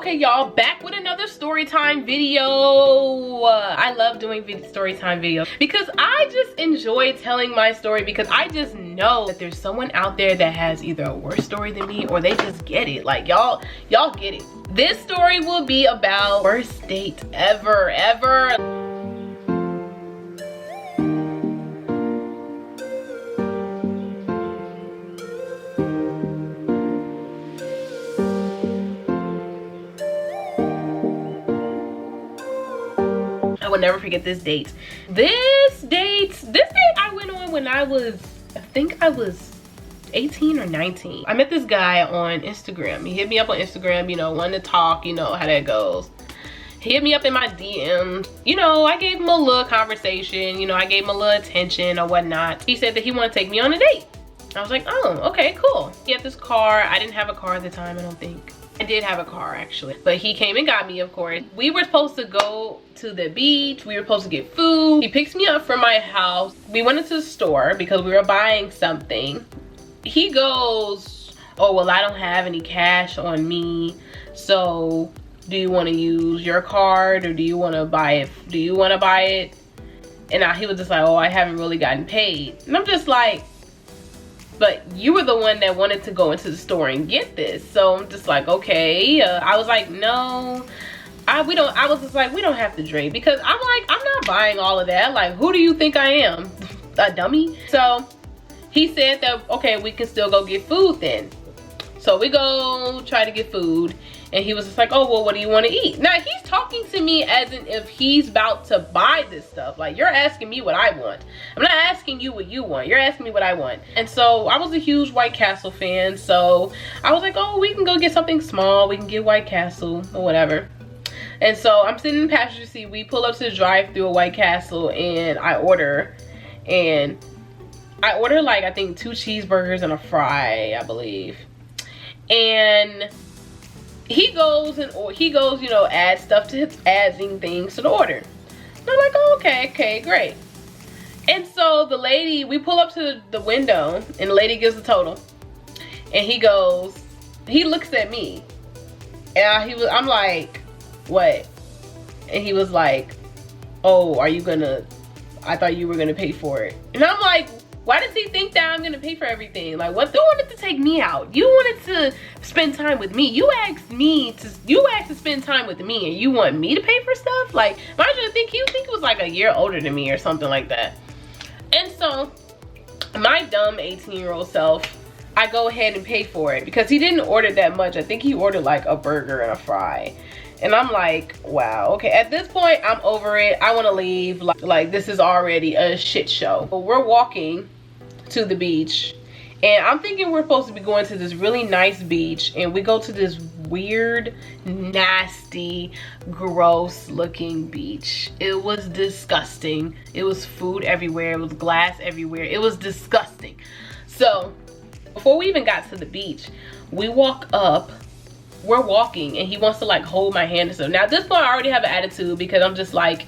Okay, y'all, back with another story time video. I love doing story time videos because I just enjoy telling my story, because I just know that there's someone out there that has either a worse story than me, or they just get it. Like, y'all get it. This story will be about worst date ever. I will never forget this date. This date I went on when I think I was 18 or 19. I met this guy on Instagram. He hit me up on Instagram, you know, wanted to talk, you know how that goes. He hit me up in my DMs. You know, I gave him a little conversation, you know, I gave him a little attention or whatnot. He said that he wanted to take me on a date. I was like, oh, okay, cool. He had this car. I didn't have a car at the time, I don't think. I did have a car actually, but he came and got me, of course. We were supposed to go to the beach. We were supposed to get food. He picks me up from my house. We went into the store because we were buying something. He goes, oh, well, I don't have any cash on me. So do you want to use your card, or do you want to buy it? Do you want to buy it? And he was just like, oh, I haven't really gotten paid. And I'm just like, but you were the one that wanted to go into the store and get this. So I'm just like, okay. I was like, no, I was just like, we don't have to drink, because I'm like, I'm not buying all of that. Like, who do you think I am? A dummy? So he said that, okay, we can still go get food then. So we go try to get food, and he was just like, oh, well, what do you want to eat? Now he's talking to me as in if he's about to buy this stuff. Like, you're asking me what I want. I'm not asking you what you want. You're asking me what I want. And so I was a huge White Castle fan. So I was like, oh, we can go get something small. We can get White Castle or whatever. And so I'm sitting in the passenger seat. We pull up to the drive-thru of White Castle, and I order. And I order, like, I think 2 cheeseburgers and a fry, I believe. And he goes, you know, adding things to the order. And I'm like, oh, okay, great. And so the lady, we pull up to the window, and the lady gives the total. And he looks at me, and I'm like, what? And he was like, oh, I thought you were gonna pay for it. And I'm like, why does he think that I'm gonna pay for everything? Like, what? You wanted to take me out. You wanted to spend time with me. You asked to spend time with me, and you want me to pay for stuff? Like, mind you, you think it was like a year older than me or something like that. And so my dumb 18-year-old self, I go ahead and pay for it, because he didn't order that much. I think he ordered like a burger and a fry. And I'm like, wow, okay, at this point, I'm over it. I want to leave. Like, this is already a shit show. But we're walking to the beach, and I'm thinking we're supposed to be going to this really nice beach, and we go to this weird, nasty, gross looking beach. It was disgusting. It was food everywhere. It was glass everywhere. It was disgusting. So before we even got to the beach, we're walking, and he wants to like hold my hand and stuff. Now at this point, I already have an attitude, because I'm just like,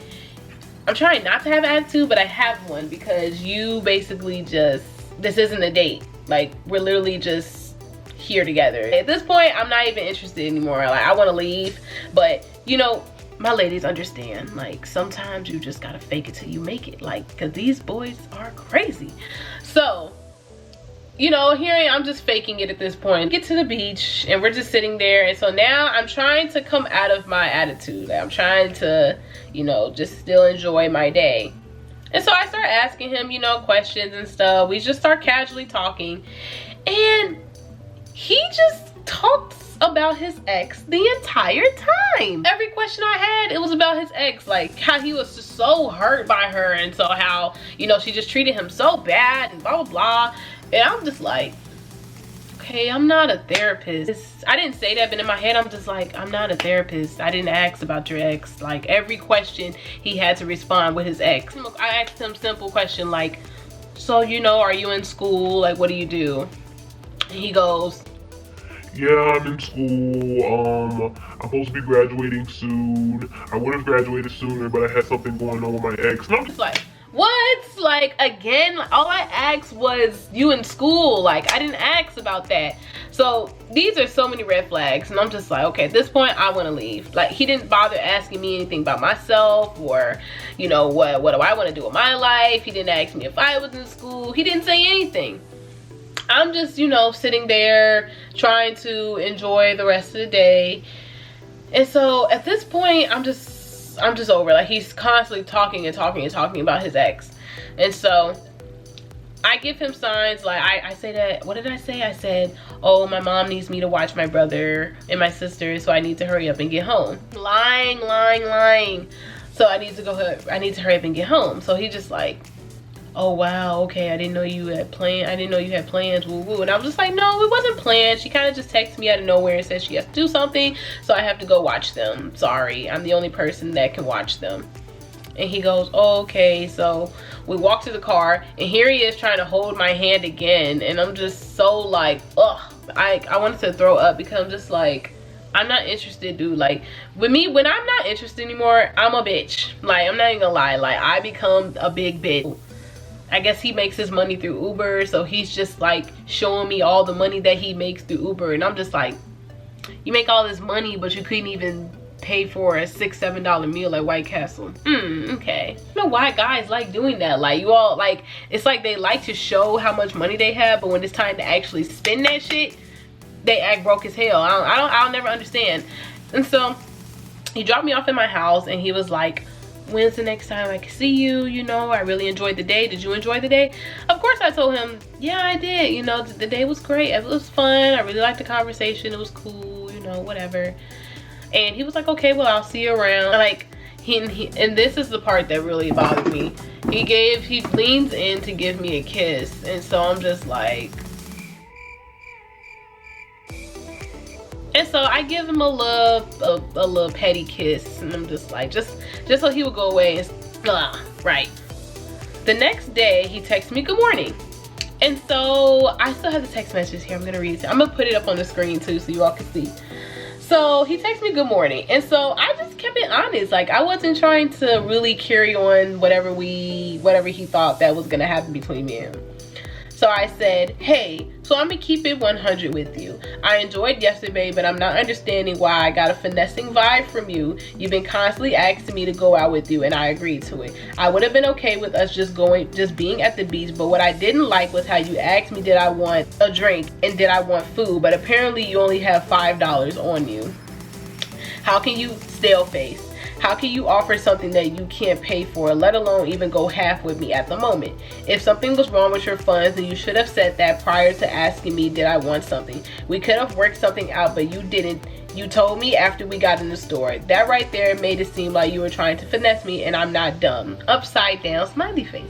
I'm trying not to have an attitude, but I have one, because you basically this isn't a date. Like, we're literally just here together. At this point, I'm not even interested anymore. Like, I want to leave, but you know, my ladies understand. Like, sometimes you just gotta fake it till you make it. Like, because these boys are crazy. So, you know, here I'm just faking it at this point. Get to the beach, and we're just sitting there. And so now I'm trying to come out of my attitude. I'm trying to, you know, just still enjoy my day. And so I start asking him, you know, questions and stuff. We just start casually talking, and he just talks about his ex the entire time. Every question I had, it was about his ex, like how he was just so hurt by her, and so how, you know, she just treated him so bad and blah blah blah. And I'm just like, okay, I'm not a therapist. I didn't say that, but in my head, I'm just like, I'm not a therapist. I didn't ask about your ex. Like, every question, he had to respond with his ex. I asked him a simple question like, so, you know, are you in school? Like, what do you do? And he goes, yeah, I'm in school. I'm supposed to be graduating soon. I would have graduated sooner, but I had something going on with my ex. And I'm just like, what? Like, again, all I asked was, you in school? Like, I didn't ask about that. So these are so many red flags, and I'm just like, okay, at this point I want to leave. Like, he didn't bother asking me anything about myself, or, you know, what do I want to do with my life. He didn't ask me if I was in school. He didn't say anything. I'm just, you know, sitting there trying to enjoy the rest of the day. And so at this point, I'm just over. Like, he's constantly talking about his ex. And so I give him signs. Like, I say that, what did I say? I said, oh, my mom needs me to watch my brother and my sister, so I need to hurry up and get home. Lying. So I need to hurry up and get home. So he just like, oh wow, okay, I didn't know you had plans, woo woo. And I was just like, no, it wasn't planned. She kind of just texted me out of nowhere and said she has to do something, so I have to go watch them. Sorry, I'm the only person that can watch them. And he goes, oh, okay. So we walk to the car, and here he is trying to hold my hand again, and I'm just so like, ugh. I wanted to throw up, because I'm just like, I'm not interested, dude. Like, with me, when I'm not interested anymore, I'm a bitch. Like, I'm not even gonna lie. Like, I become a big bitch. I guess he makes his money through Uber, so he's just like showing me all the money that he makes through Uber, and I'm just like, you make all this money, but you couldn't even pay for a $6-7 meal at White Castle. Okay. I don't know why guys like doing that. Like, you all, like, it's like they like to show how much money they have, but when it's time to actually spend that shit, they act broke as hell. I'll never understand. And so he dropped me off at my house, and he was like, when's the next time I can see you? You know, I really enjoyed the day. Did you enjoy the day? Of course I told him, yeah, I did. You know, the day was great. It was fun. I really liked the conversation. It was cool, you know, whatever. And he was like, okay, well, I'll see you around. Like, and this is the part that really bothered me. He leans in to give me a kiss. And so I'm just like, and so I give him a little petty kiss, and I'm just like, just so he would go away. And right. The next day, he texts me good morning, and so I still have the text message here. I'm gonna read it. I'm gonna put it up on the screen too, so you all can see. So he texts me good morning, and so I just kept it honest. Like, I wasn't trying to really carry on whatever he thought that was gonna happen between me and him. So I said, hey, so I'm gonna keep it 100 with you. I enjoyed yesterday, but I'm not understanding why I got a finessing vibe from you. You've been constantly asking me to go out with you, and I agreed to it. I would have been okay with us just being at the beach, but what I didn't like was how you asked me did I want a drink and did I want food, but apparently you only have $5 on you. How can you stale face? How can you offer something that you can't pay for, let alone even go half with me at the moment? If something was wrong with your funds, then you should have said that prior to asking me did I want something. We could have worked something out, but you didn't. You told me after we got in the store. That right there made it seem like you were trying to finesse me, and I'm not dumb. Upside down smiley face.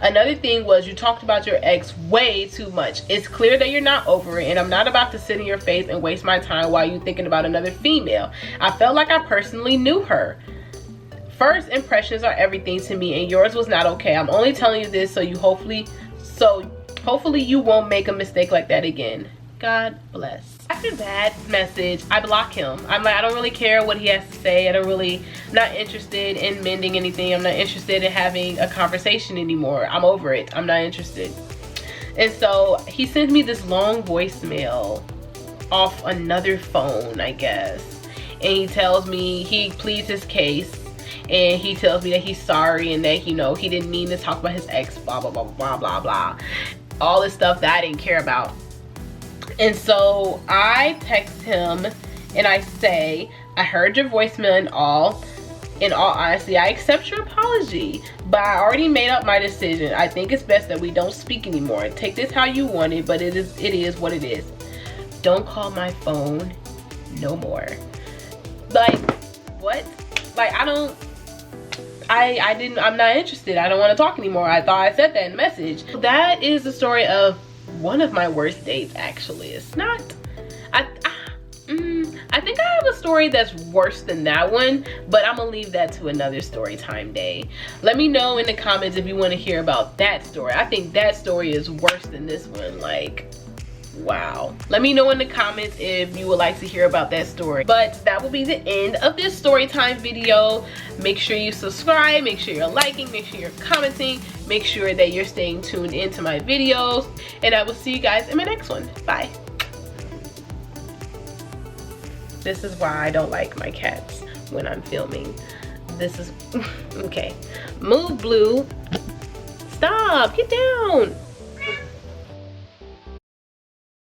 Another thing was you talked about your ex way too much. It's clear that you're not over it, and I'm not about to sit in your face and waste my time while you thinking about another female. I felt like I personally knew her. First impressions are everything to me, and yours was not okay. I'm only telling you this so hopefully you won't make a mistake like that again. God bless. After that message, I block him. I'm like, I don't really care what he has to say. I'm not interested in mending anything. I'm not interested in having a conversation anymore. I'm over it. I'm not interested. And so he sends me this long voicemail off another phone, I guess. And he tells me he pleads his case. And he tells me that he's sorry and that, you know, he didn't mean to talk about his ex, blah, blah, blah, blah, blah, blah. All this stuff that I didn't care about. And so I text him and I say, I heard your voicemail and all. In all honesty, I accept your apology, but I already made up my decision. I think it's best that we don't speak anymore. Take this how you want it, but it is what it is. Don't call my phone no more. Like, what? Like, I'm not interested. I don't want to talk anymore. I thought I said that in the message. That is the story of one of my worst dates, actually. It's not, I think I have a story that's worse than that one, but I'm gonna leave that to another story time day. Let me know in the comments if you want to hear about that story. I think that story is worse than this one. Like, wow. Let me know in the comments if you would like to hear about that story. But that will be the end of this story time video. Make sure you subscribe, make sure you're liking, make sure you're commenting, make sure that you're staying tuned into my videos, and I will see you guys in my next one. Bye. This is why I don't like my cats when I'm filming. This is, okay. Move, Blue. Stop, get down.